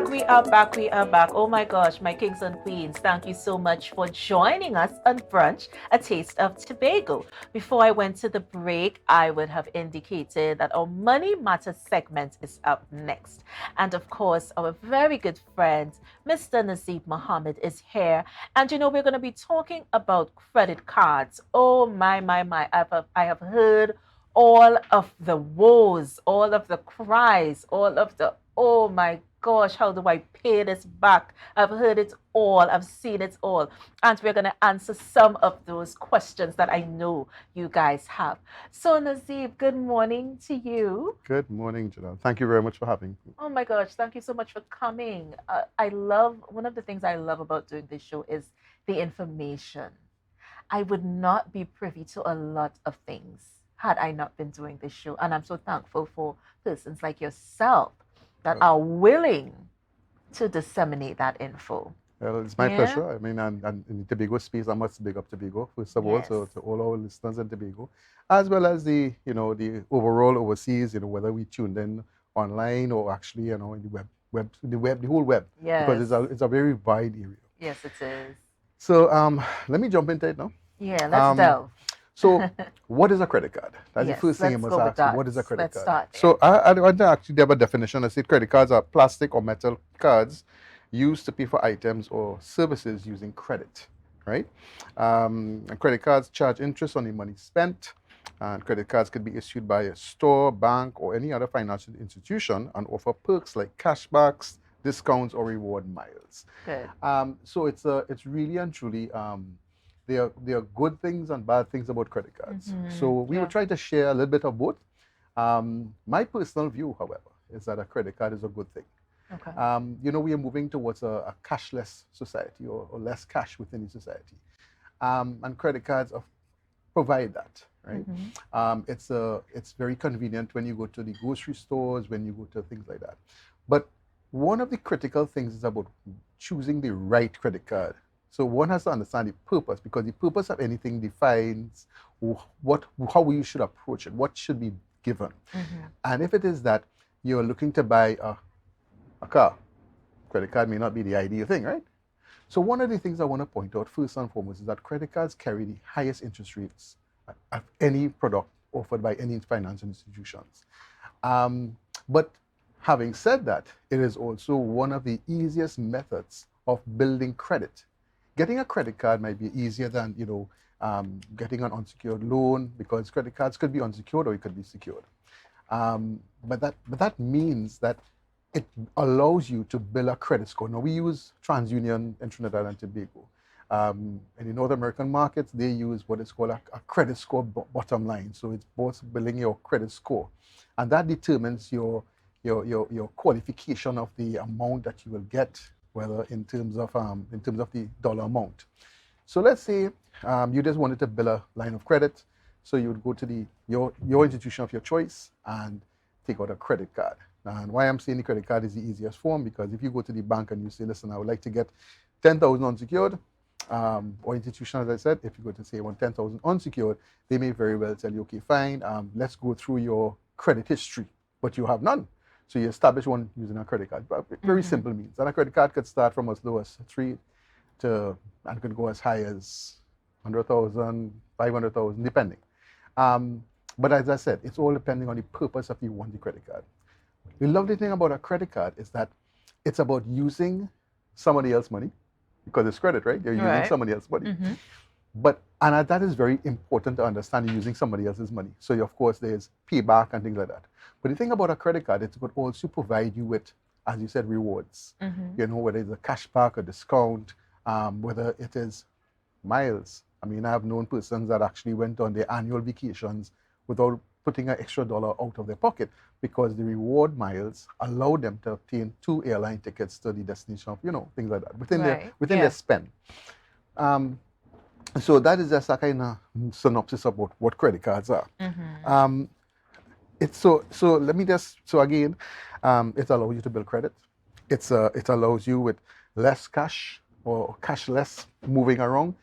back, we are back, we are back. Oh my gosh, my kings and queens, thank you so much for joining us on Brunch, a taste of Tobago. Before I went to the break, I would have indicated that our Money Matters segment is up next. And of course, our very good friend, Mr. Naseeb Mohammed, is here. And we're going to be talking about credit cards. Oh my. I have heard all of the woes, all of the cries, all of the, oh my gosh, how do I pay this back? I've heard it all, I've seen it all. And we're going to answer some of those questions that I know you guys have. So, Nazeeb, good morning to you. Good morning, Janelle. Thank you very much for having me. Oh my gosh, thank you so much for coming. I love, one of the things I love about doing this show is the information. I would not be privy to a lot of things had I not been doing this show. And I'm so thankful for persons like yourself that are willing to disseminate that info. Well, it's my Yeah. pleasure. I mean, and in the Tobago space, I must big up Tobago, first of all, Yes. to all our listeners in Tobago, as well as the overall overseas, whether we tuned in online or actually, in the whole web, because Yes. it's a very wide area. Yes, it is. So let me jump into it now. Yeah, let's Um, delve. So, what is a credit card? That's Yes, the first thing you let's must go with ask. that. What is a credit Let's card? start So, I want to actually give a definition. I said credit cards are plastic or metal cards used to pay for items or services using credit, right? And credit cards charge interest on the money spent. And credit cards could be issued by a store, bank, or any other financial institution and offer perks like cashbacks, discounts, or reward miles. Good. So it's really and truly there are good things and bad things about credit cards. So we will try to share a little bit of both. My personal view, however, is that a credit card is a good thing. Okay. We are moving towards a cashless society or less cash within the society. And credit cards provide that, right? It's very convenient when you go to the grocery stores, when you go to things like that. But one of the critical things is about choosing the right credit card. So one has to understand the purpose, because the purpose of anything defines how you should approach it, what should be given. And if it is that you're looking to buy a car, credit card may not be the ideal thing, right? So one of the things I want to point out first and foremost is that credit cards carry the highest interest rates of any product offered by any financial institutions. But having said that, it is also one of the easiest methods of building credit. Getting a credit card might be easier than getting an unsecured loan, because credit cards could be unsecured or it could be secured. But that means that it allows you to build a credit score. Now we use TransUnion in Trinidad and Tobago. In the North American markets, they use what is called a credit score bottom line. So it's both building your credit score, and that determines your qualification of the amount that you will get, whether in terms of the dollar amount. So let's say you just wanted to build a line of credit. So you would go to your institution of your choice and take out a credit card. And why I'm saying the credit card is the easiest form, because if you go to the bank and you say, listen, I would like to get 10,000 unsecured, or institution, as I said, if you go to say 10,000 unsecured, they may very well tell you, okay, fine, let's go through your credit history, but you have none. So you establish one using a credit card. Very simple means. And a credit card could start from as low as 3 to, and could go as high as 100,000, 500,000, depending. But as I said, it's all depending on the purpose of you want the credit card. The lovely thing about a credit card is that it's about using somebody else's money, because it's credit, right? You're using somebody else's money. And that is very important to understand, you're using somebody else's money. So of course there's payback and things like that. But the thing about a credit card, it would also provide you with, as you said, rewards. Whether it's a cashback, a discount, whether it is miles. I mean, I have known persons that actually went on their annual vacations without putting an extra dollar out of their pocket, because the reward miles allow them to obtain 2 airline tickets to the destination of, things like that within their spend. So that is just a kind of synopsis about what credit cards are. It's so let me just, so again, it allows you to build credit. It allows you with less cash or cashless moving around.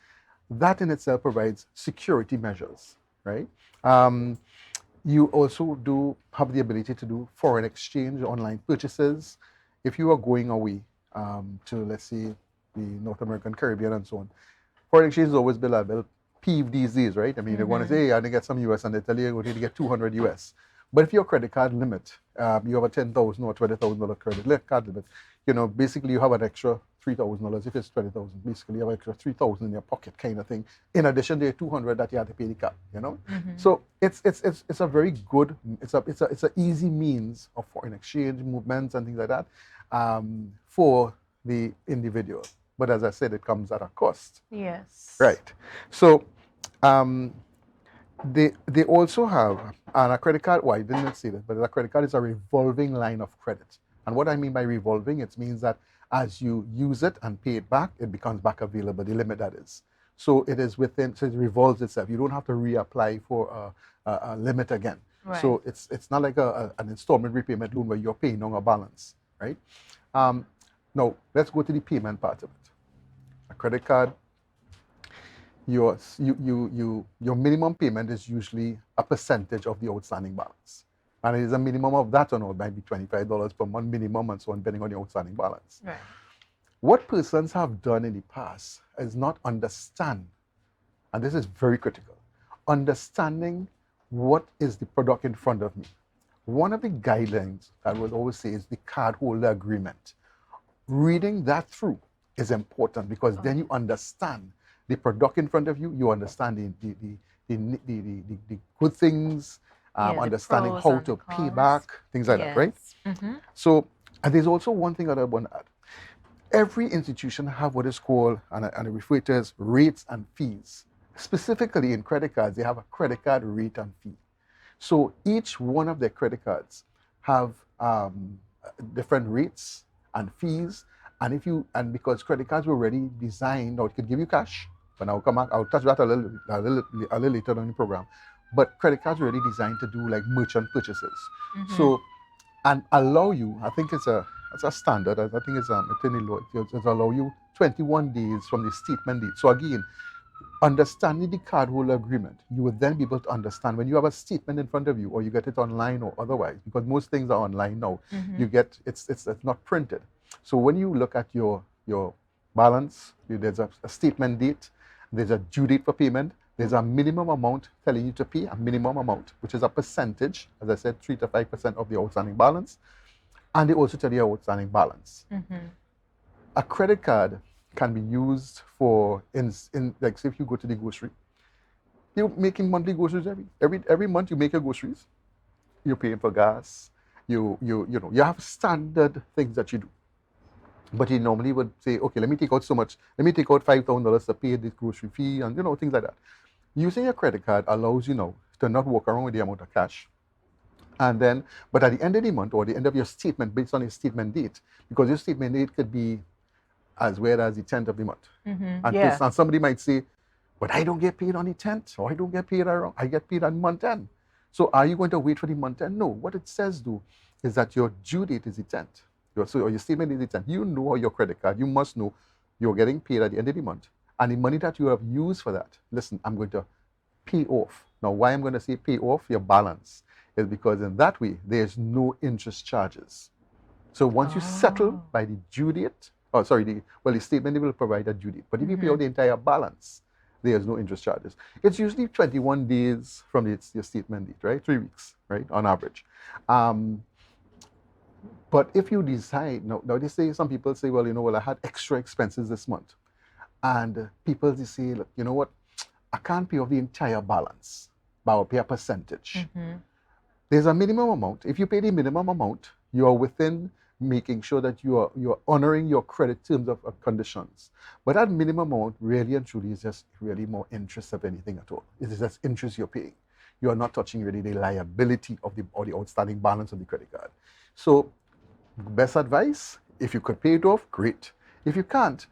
That in itself provides security measures, right? You also do have the ability to do foreign exchange, online purchases. if you are going away to, let's say, the North American Caribbean and so on, foreign exchange has always been a little peeve these days, right? I mean, they want to say, hey, I didn't get some US, and they tell you you need to get 200 US. But if your credit card limit, you have a $10,000 or $20,000 credit card limit, basically you have an extra $3,000. If it's 20,000, basically you have an extra 3,000 in your pocket, kind of thing. In addition to your 200 that you have to pay the card, So it's a very good, it's an easy means of foreign exchange movements and things like that for the individual. But as I said, it comes at a cost. Yes. Right. So they also have, and a credit card, I didn't say that, but a credit card is a revolving line of credit. And what I mean by revolving, it means that as you use it and pay it back, it becomes back available, the limit that is. So it is within, so it revolves itself. You don't have to reapply for a limit again. Right. So it's not like an installment repayment loan where you're paying on a balance, right? Now, let's go to the payment part of it. A credit card, your minimum payment is usually a percentage of the outstanding balance. And it is a minimum of that or not, might be $25 per month minimum and so on, depending on your outstanding balance. Right. What persons have done in the past is not understand, and this is very critical, understanding what is the product in front of me. One of the guidelines I would always say is the cardholder agreement. Reading that through is important because then you understand the product in front of you, you understand the good things, understanding how to pay back, things like that, right? Mm-hmm. So, and there's also one thing that I want to add. Every institution have what is called, and I refer to as rates and fees. Specifically in credit cards, they have a credit card rate and fee. So each one of their credit cards have different rates and fees. And because credit cards were already designed, or it could give you cash, but I'll touch that a little later on in the program. But credit cards are already designed to do like merchant purchases. Mm-hmm. So, and allow you, I think it's a standard, I think it's in the law, it allow you 21 days from the statement date. So again, understanding the cardholder agreement, you will then be able to understand when you have a statement in front of you, or you get it online or otherwise, because most things are online now. Mm-hmm. You get it's not printed. So when you look at your balance, there's a statement date, there's a due date for payment, there's a minimum amount telling you to pay, a minimum amount, which is a percentage, as I said, 3 to 5% of the outstanding balance, and they also tell you your outstanding balance. Mm-hmm. A credit card can be used for in like, say if you go to the grocery, you're making monthly groceries every month. You make your groceries, you're paying for gas, you have standard things that you do. But you normally would say, okay, let me take out so much. Let me take out $5,000 to pay this grocery fee and things like that. Using your credit card allows you now to not walk around with the amount of cash. And then, but at the end of the month or the end of your statement, based on your statement date, because your statement date could be as well as the 10th of the month. Mm-hmm. And somebody might say, but I don't get paid on the 10th, or I don't get paid around, I get paid on month end. So are you going to wait for the month end? No. What it says is that your due date is the 10th. Or your statement is the 10th. You know your credit card. You must know you're getting paid at the end of the month. And the money that you have used for that, listen, I'm going to pay off. Now, why I'm going to say pay off your balance is because in that way, there's no interest charges. So once you settle by the due date, the statement will provide a due date. But if you pay out the entire balance, there's no interest charges. It's usually 21 days from your statement date, right? 3 weeks, right, on average. But if you decide, now they say, some people say, well, I had extra expenses this month. And people, they say, look, you know what, I can't pay off the entire balance, but I'll pay a percentage. Mm-hmm. There's a minimum amount. If you pay the minimum amount, you are within making sure that you are honoring your credit terms of conditions. But that minimum amount really and truly is just really more interest of anything at all. It is just interest you're paying. You are not touching really the liability of the outstanding balance of the credit card. So best advice, if you could pay it off, great. If you can't,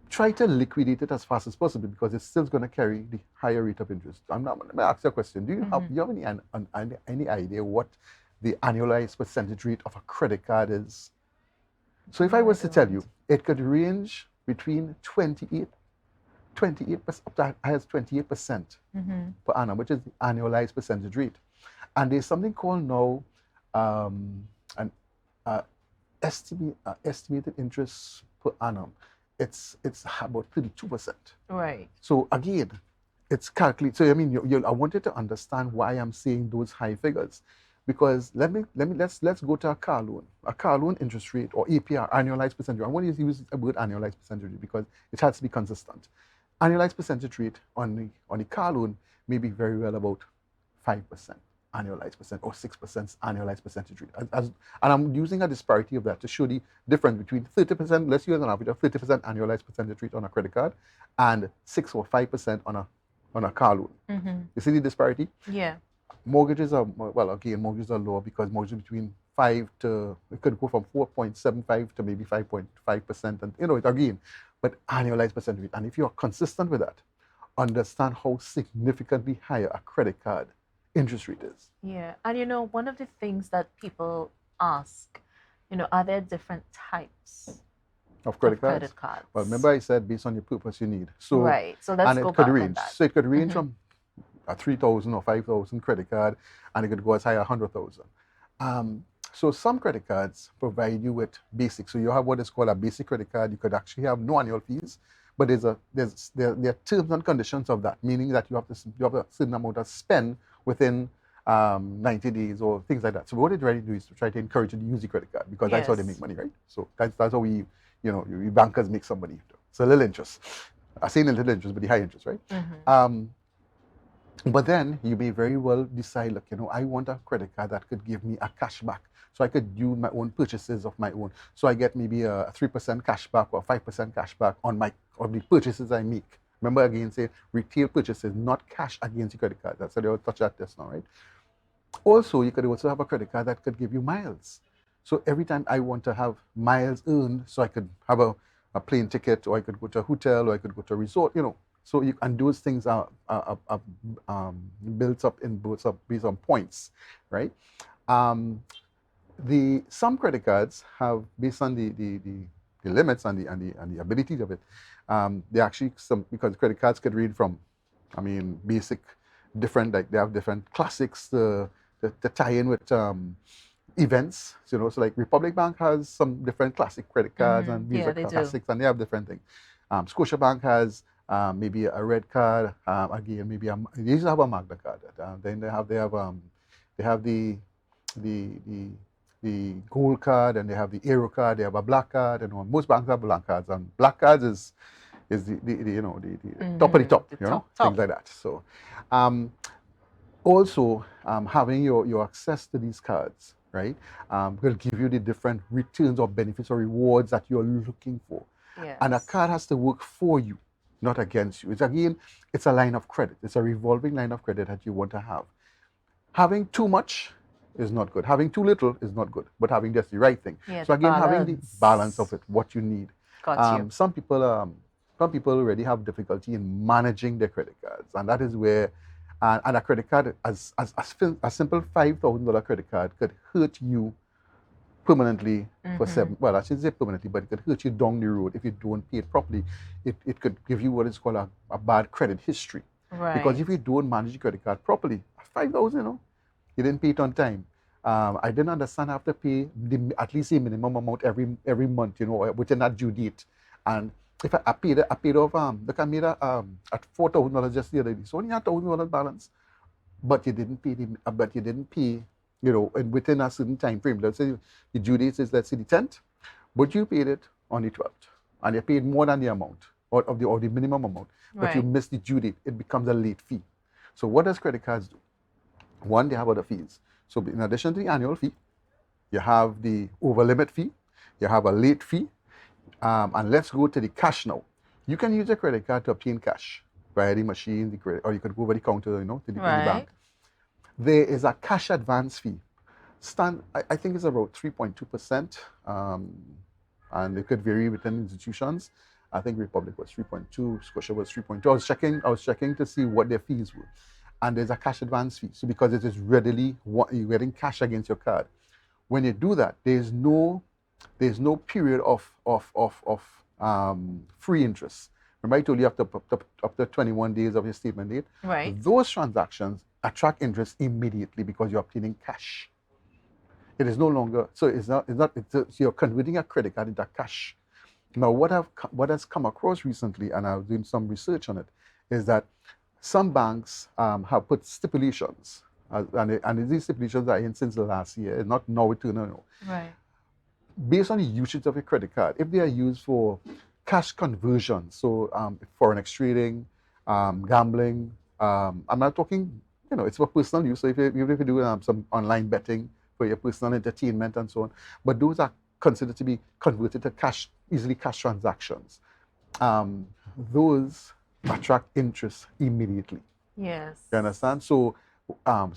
try to liquidate it as fast as possible because it's still going to carry the higher rate of interest. Let me ask you a question. Do you have any idea what the annualized percentage rate of a credit card is? So if I was to tell you, it could range between 28% up to as 28% per annum, which is the annualized percentage rate. And there's something called now estimated interest per annum, it's about 32%. Right. So again, it's calculated. So I mean, I wanted to understand why I'm saying those high figures, because let's go to a car loan. A car loan interest rate, or APR, annualized percentage. I want to use the word annualized percentage because it has to be consistent. Annualized percentage rate on the car loan may be very well about 5% annualized percent, or 6% annualized percentage rate. And I'm using a disparity of that to show the difference between 30%, let's use an average of 30% annualized percentage rate on a credit card, and 6 or 5% on a car loan. Mm-hmm. You see the disparity? Yeah. Mortgages are, well, again, mortgages are lower because mortgages between 5 to, it could go from 4.75 to maybe 5.5%, and it again, but annualized percentage rate. And if you're consistent with that, understand how significantly higher a credit card interest rate is. Yeah. And one of the things that people ask, are there different types Of credit of cards? credit cards? Well, remember I said based on your purpose you need. So, right. So let's and go it could back on range. that. So it could range Mhm. from a 3,000 or 5,000 credit card, and it could go as high as 100,000. So some credit cards provide you with basic. So you have what is called a basic credit card. You could actually have no annual fees, but there are terms and conditions of that, meaning that you have a certain amount of spend within 90 days or things like that. So what they try to do is to try to encourage you to use the credit card, because that's how they Yes. make money, right? So that's how we, bankers make some money. It's a little interest. I say a little interest, but the high interest, right? Mhm. But then you may very well decide, look, I want a credit card that could give me a cashback, so I could do my own purchases of my own. So I get maybe a 3% cashback or 5% cashback on the purchases I make. Remember, again, say retail purchases, not cash against the credit card. That's how they will touch that test now, right? Also, you could also have a credit card that could give you miles. So every time I want to have miles earned, so I could have a plane ticket, or I could go to a hotel, or I could go to a resort, So and those things are built up based on points, right? Some credit cards have, based on the limits and the abilities of it, they actually, because credit cards could read from, basic, different, like they have different classics to tie in with events, so like Republic Bank has some different classic credit cards, and Visa Yeah, they do. classics, and they have different things. Scotiabank has maybe a red card, again, maybe they used to have a Magna card. Then they have the gold card, and they have the Aero card, they have a black card, and most banks have black cards, and black cards is the top of the top, The top. things like that. So also having your access to these cards, right, will give you the different returns or benefits or rewards that you're looking for. Yes. And a card has to work for you, not against you. It's a line of credit. It's a revolving line of credit that you want to have. Having too much is not good. Having too little is not good. But having just the right thing. Yeah, So again, having the balance. balance of it, what you need. Got you. Some people already have difficulty in managing their credit cards, and that is where and a credit card, as a simple $5,000 credit card, could hurt you permanently for seven. Well, I shouldn't say permanently, but it could hurt you down the road if you don't pay it properly. It could give you what is called a bad credit history. Right. Because if you don't manage the credit card properly, 5,000, you didn't pay it on time. I didn't understand I have to pay at least a minimum amount every month, within that due date. And if I paid off, look, I made at $4,000 just the other day. So only $1,000 balance, but you didn't pay, within a certain time frame. Let's say the due date is, let's say, the 10th, but you paid it on the 12th, and you paid more than the amount or the minimum amount, but you missed the due date. It becomes a late fee. So what does credit cards do? One, they have other fees. So in addition to the annual fee, you have the over limit fee, you have a late fee, and let's go to the cash now. You can use a credit card to obtain cash via the machine, or you could go over the counter, to the bank. There is a cash advance fee. I think it's about 3.2%, and it could vary within institutions. I think Republic was 3.2, Scotia was 3.2. I was checking to see what their fees were. And there's a cash advance fee. So because it is readily, you're getting cash against your card. When you do that, there's no period of free interest. Remember, I told you after 21 days of your statement date. Right. Those transactions attract interest immediately because you're obtaining cash. It is no longer, so you're converting a credit card into cash. Now, what has come across recently, and I was doing some research on it, is that some banks have put stipulations, and these stipulations are in since the last year, not now eternal. Right. Based on the usage of a credit card, if they are used for cash conversion, so foreign exchange trading, gambling, I'm not talking, it's for personal use. So even if you do some online betting for your personal entertainment and so on, but those are considered to be converted to easily cash transactions. Those attract interest immediately. Yes. You understand? So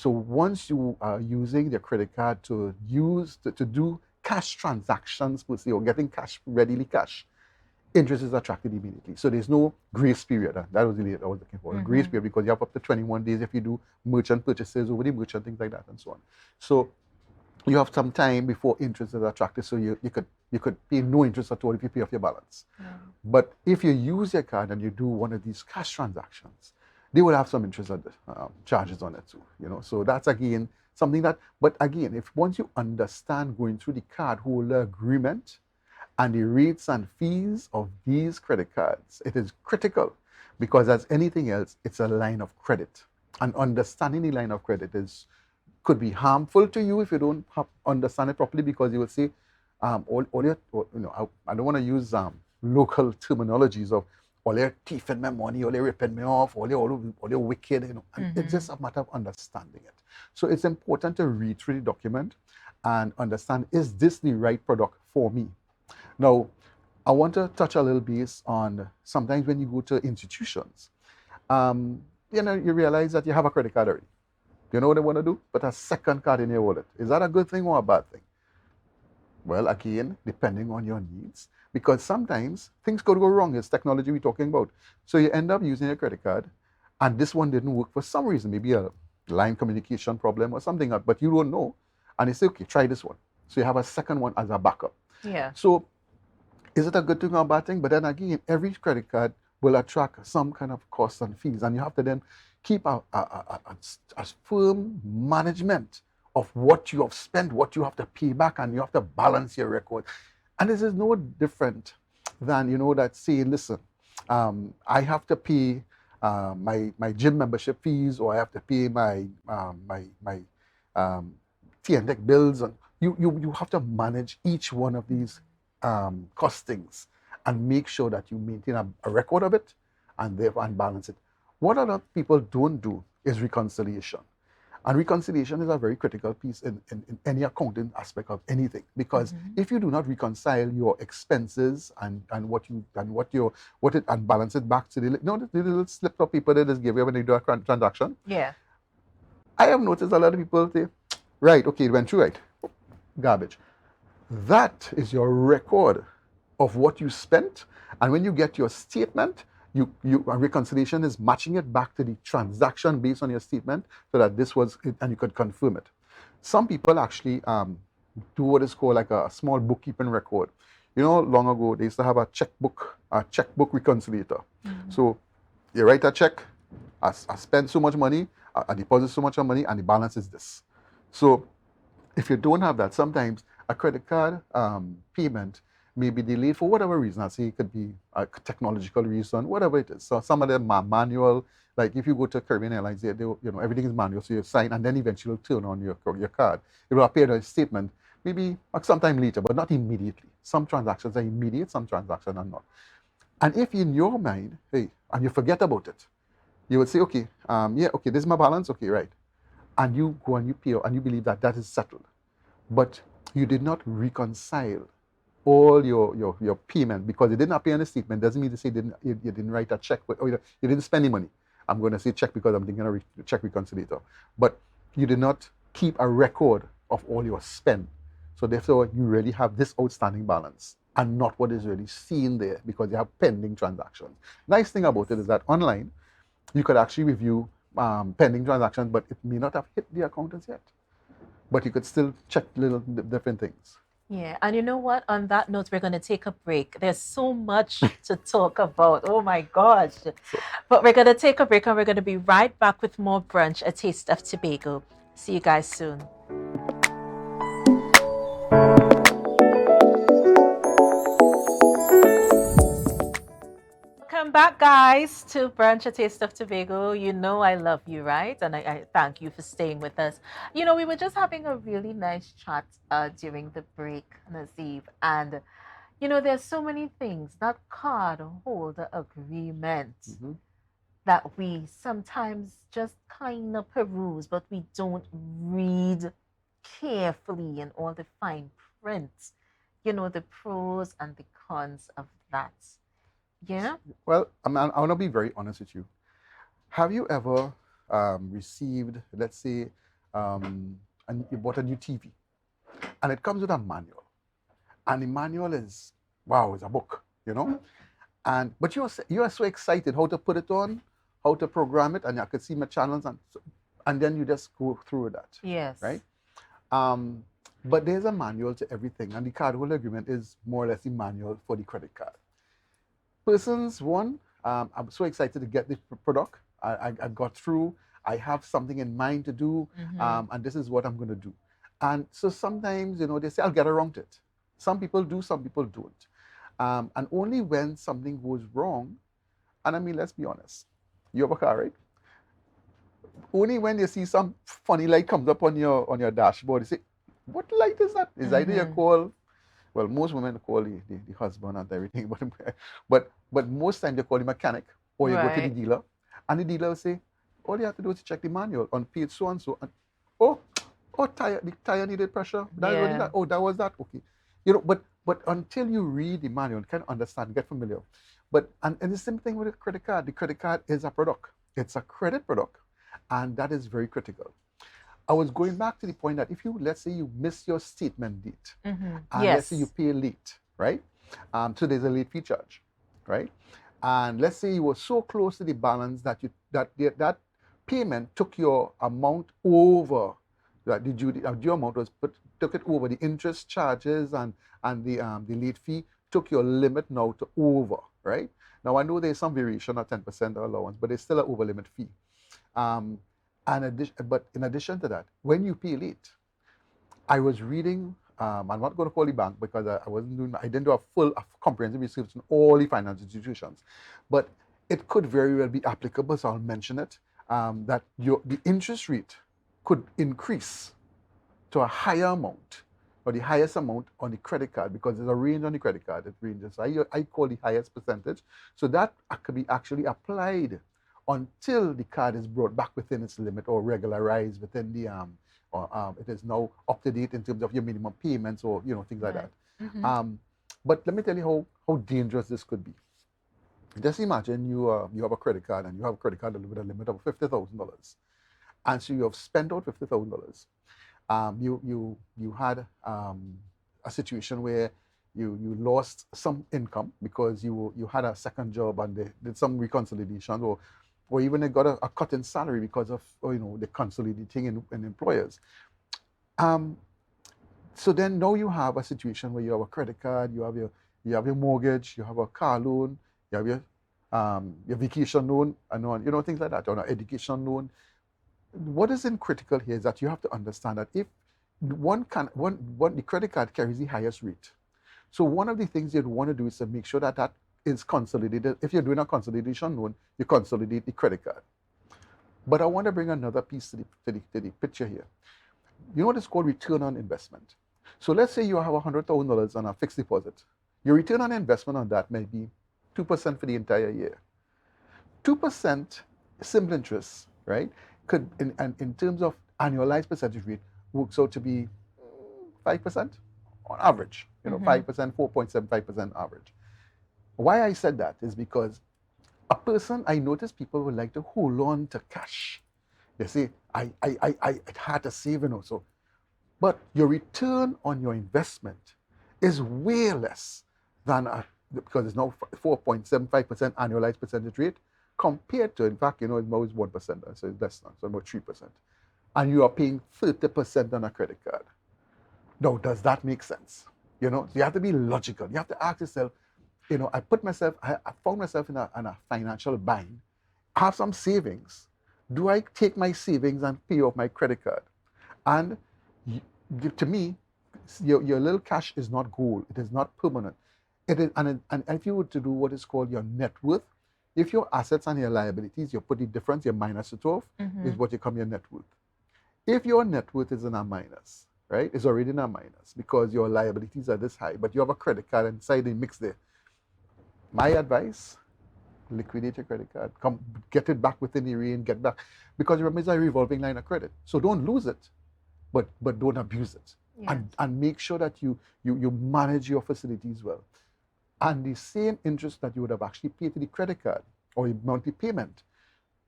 once you are using your credit card to do cash transactions per se, or getting readily cash, interest is attracted immediately. So there's no grace period. That was really what I was looking for. A grace period, because you have up to 21 days if you do merchant purchases over the merchant, things like that, and so on. So you have some time before interest is attracted. So you could pay no interest at all if you pay off your balance. But if you use your card and you do one of these cash transactions, they will have some interest charges on it too. So that's again something that. But again, if once you understand going through the cardholder agreement and the rates and fees of these credit cards, it is critical, because as anything else, it's a line of credit, and understanding the line of credit could be harmful to you if you don't understand it properly, because you will say, I don't want to use local terminologies of all your thief in my money, all your ripping me off, all your wicked, and it's just a matter of understanding it. So it's important to read through the document and understand, is this the right product for me? Now, I want to touch a little bit on sometimes when you go to institutions, you realize that you have a credit card already. You know what they want to do? Put a second card in your wallet. Is that a good thing or a bad thing? Well, again, depending on your needs, because sometimes things could go wrong. It's technology we're talking about. So you end up using a credit card, and this one didn't work for some reason, maybe a line communication problem or something, but you don't know. And they say, okay, try this one. So you have a second one as a backup. Yeah. So is it a good thing or a bad thing? But then again, every credit card will attract some kind of costs and fees, and you have to then keep a firm management of what you have spent, what you have to pay back, and you have to balance your record. And this is no different than, that saying, listen, I have to pay my gym membership fees, or I have to pay my TNTech bills. And you have to manage each one of these costings and make sure that you maintain a record of it and therefore balance it. What other people don't do is reconciliation. And reconciliation is a very critical piece in any accounting aspect of anything, because if you do not reconcile your expenses and balance it back to the little slip of paper they just give you when you do a transaction. Yeah. I have noticed a lot of people say, right, okay, it went through, right, garbage. That is your record of what you spent, and when you get your statement, a reconciliation is matching it back to the transaction based on your statement, so that this was it, and you could confirm it. Some people actually do what is called like a small bookkeeping record. Long ago they used to have a checkbook reconciliator. So you write a check, I spend so much money, I deposit so much money, and the balance is this. So if you don't have that, sometimes a credit card payment may be delayed for whatever reason. I say it could be a technological reason, whatever it is. So some of them are manual. Like if you go to Caribbean Airlines, they everything is manual. So you sign, and then eventually turn on your card. It will appear in a statement, maybe sometime later, but not immediately. Some transactions are immediate, some transactions are not. And if in your mind, and you forget about it, you would say, okay, okay, this is my balance, okay, right. And you go and you pay, and you believe that is settled. But you did not reconcile all your payment, because it didn't appear in the statement. Doesn't mean to say you didn't write a check, or you didn't spend any money. I'm going to say check because I'm thinking of check reconciliator. But you did not keep a record of all your spend. So therefore, you really have this outstanding balance and not what is really seen there, because you have pending transactions. Nice thing about it is that online, you could actually review pending transactions, but it may not have hit the accountants yet. But you could still check little different things. Yeah, and you know what? On that note, we're going to take a break. There's so much to talk about. Oh my gosh. But we're going to take a break, and we're going to be right back with more Brunch, a taste of Tobago. See you guys soon. back, guys, to Brunch, a Taste of Tobago. You know I love you, right? And I thank you for staying with us. You know, we were just having a really nice chat during the break, Nazeeb. And, you know, there's so many things that card holder agreement Mm-hmm. that we sometimes just kind of peruse, but we don't read carefully in all the fine print, you know, the pros and the cons of that. Yeah. Well, I want to be very honest with you. Have you ever received, let's say, and you bought a new TV, and it comes with a manual, and the manual is, wow, it's a book, and but you are so excited how to put it on, how to program it, and I could see my channels, and then you just go through that, Yes. right? Um, but there's a manual to everything, and the cardholder agreement is more or less the manual for the credit card. Persons one, I'm so excited to get the product. I got through. I have something in mind to do, and this is what I'm going to do. And so sometimes, they say, I'll get around it. Some people do, some people don't. And only when something goes wrong, and I mean, let's be honest, you have a car, right? Only when you see some funny light comes up on your dashboard, you say, what light is that? Is either you call, well, most women call the husband and everything, but most times they call the mechanic, or you go to the Right. dealer, and the dealer will say, all you have to do is check the manual on page so and so, and oh, the tire needed pressure. That was Yeah. that. Oh, that was that. Okay, but until you read the manual, kind of understand, get familiar. And the same thing with a credit card. The credit card is a product. It's a credit product, and that is very critical. I was going back to the point that if let's say you miss your statement date, and let's say you Yes. pay late, right? So there's a late fee charge, right? And let's say you were so close to the balance that that payment took your amount over, that the due amount took it over the interest charges and the late fee took your limit now to over, right? Now I know there's some variation of 10% allowance, but it's still an over limit fee. Um, but in addition to that, when you pay late, I was reading. I'm not going to call the bank because I didn't do a comprehensive research on all the financial institutions, but it could very well be applicable. So I'll mention it. That the interest rate could increase to a higher amount, or the highest amount on the credit card, because there's a range on the credit card. It ranges. I call the highest percentage. So that could be actually applied until the card is brought back within its limit or regularized within the or it is now up to date in terms of your minimum payments, or things like Right. that. But let me tell you how dangerous this could be. Just imagine you have a credit card, and you have a credit card with a limit of $50,000, and so you have spent out $50,000. You had a situation where you lost some income because you had a second job and they did some reconsolidation, or even they got a cut in salary because of the consolidating in employers. Um, so then now you have a situation where you have a credit card, you have your mortgage, you have a car loan, you have your vacation loan, and things like that, or an education loan. What is critical here is that you have to understand that if the credit card carries the highest rate. So one of the things you'd want to do is to make sure that that is consolidated. If you're doing a consolidation loan, you consolidate the credit card. But I want to bring another piece to the picture here. You know what is called return on investment. So let's say you have $100,000 on a fixed deposit. Your return on investment on that may be 2% for the entire year. 2% simple interest, right, could in terms of annualized percentage rate, works out to be 5% on average. 5%, 4.75% average. Why I said that is because I notice people would like to hold on to cash. They say, I had to save, so. But your return on your investment is way less than because it's now 4.75% annualized percentage rate compared to, in fact, it's now 1%, so it's less than, so about 3%. And you are paying 30% on a credit card. Now, does that make sense? So you have to be logical. You have to ask yourself, I found myself in a financial bind. I have some savings. Do I take my savings and pay off my credit card? And to me, your little cash is not gold. It is not permanent. It is, and if you were to do what is called your net worth, If your assets and your liabilities, you put the difference, you minus it off, Mm-hmm. is what you come your net worth. If your net worth is in a minus, right, it's already in a minus because your liabilities are this high, but you have a credit card inside the mix there. My advice, liquidate your credit card, come get it back within the range, get back, because remember it's a revolving line of credit. So don't lose it, but don't abuse it. Yes. And make sure that you manage your facilities well. And the same interest that you would have actually paid to the credit card or the monthly payment,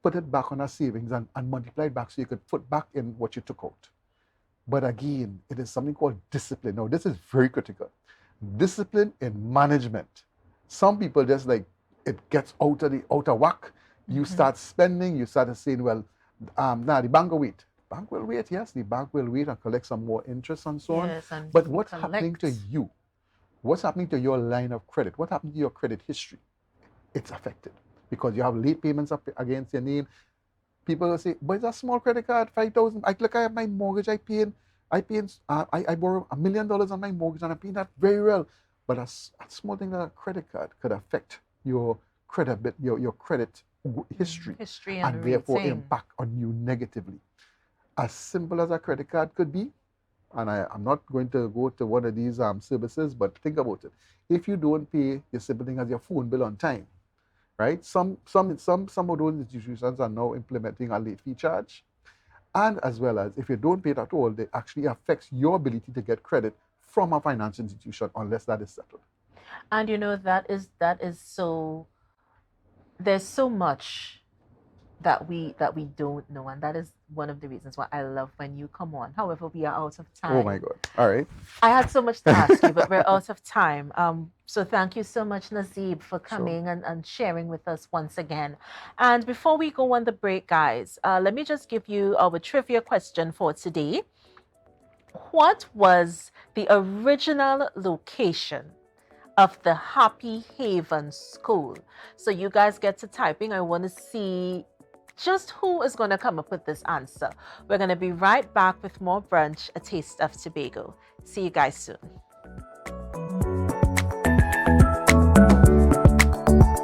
put it back on a savings and multiply it back so you could put back in what you took out. But again, it is something called discipline. Now, this is very critical. Discipline in management. Some people just like it gets out of whack. You start spending, you start saying, well, nah, the bank will wait. Bank will wait, yes, the bank will wait and collect some more interest and so Yes, on. and But what's happening to collect. you? What's happening to your line of credit? What happened to your credit history? It's affected because you have late payments up against your name. People will say, but it's a small credit card, 5,000. I have my mortgage. I borrow $1 million on my mortgage and I'm paying that very well. But a small thing like a credit card could affect your credit, your credit history, and therefore rating. impact on you negatively. As simple as a credit card could be, and I'm not going to go to one of these services, but think about it. If you don't pay your simple thing as your phone bill on time, right? Some of those institutions are now implementing a late fee charge. And as well as if you don't pay it at all, it actually affects your ability to get credit from a financial institution unless that is settled. And that is so, there's so much that we don't know, and that is one of the reasons why I love when you come on. However, we are out of time. Oh my God. All right. I had so much to ask you, but we're out of time. So thank you so much, Naseeb, for coming and sharing with us once again. And before we go on the break, guys, let me just give you our trivia question for today. What was the original location of the Happy Haven School? So you guys get to typing. I want to see just who is going to come up with this answer. We're going to be right back with more Brunch, a taste of Tobago. See you guys soon.